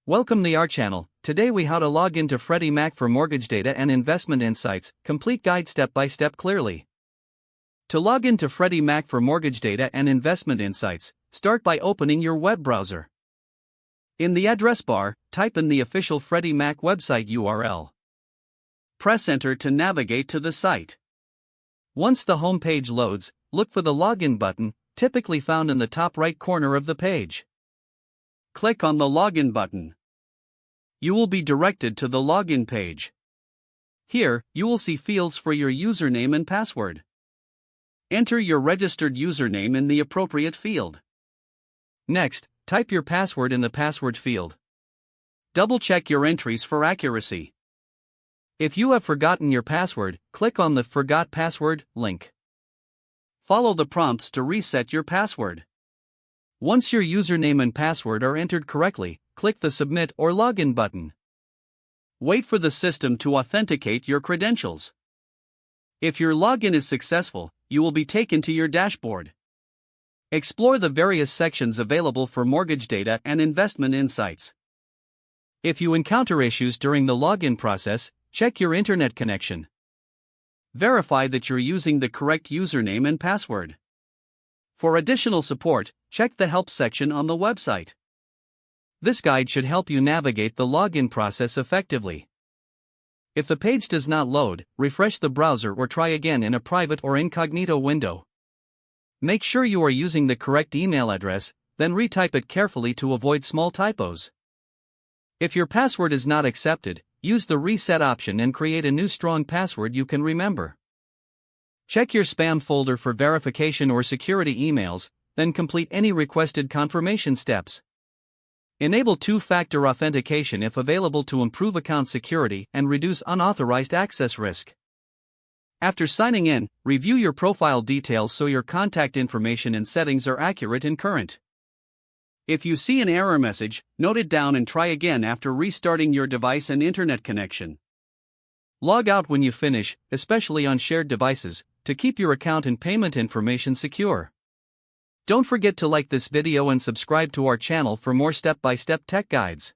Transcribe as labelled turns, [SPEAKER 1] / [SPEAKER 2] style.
[SPEAKER 1] Welcome to our channel. Today we how to log into Freddie Mac for mortgage data and investment insights, complete guide step by step clearly. To log into Freddie Mac for mortgage data and investment insights, start by opening your web browser. In the address bar, type in the official Freddie Mac website URL. Press enter to navigate to the site. Once the home page loads, look for the login button, typically found in the top right corner of the page. Click on the login button. You will be directed to the login page. Here, you will see fields for your username and password. Enter your registered username in the appropriate field. Next, type your password in the password field. Double-check your entries for accuracy. If you have forgotten your password, click on the Forgot Password link. Follow the prompts to reset your password. Once your username and password are entered correctly, click the Submit or Login button. Wait for the system to authenticate your credentials. If your login is successful, you will be taken to your dashboard. Explore the various sections available for mortgage data and investment insights. If you encounter issues during the login process, check your internet connection. Verify that you're using the correct username and password. For additional support, check the Help section on the website. This guide should help you navigate the login process effectively. If the page does not load, refresh the browser or try again in a private or incognito window. Make sure you are using the correct email address, then retype it carefully to avoid small typos. If your password is not accepted, use the reset option and create a new strong password you can remember. Check your spam folder for verification or security emails, then complete any requested confirmation steps. Enable two-factor authentication if available to improve account security and reduce unauthorized access risk. After signing in, review your profile details so your contact information and settings are accurate and current. If you see an error message, note it down and try again after restarting your device and internet connection. Log out when you finish, especially on shared devices, to keep your account and payment information secure. Don't forget to like this video and subscribe to our channel for more step-by-step tech guides.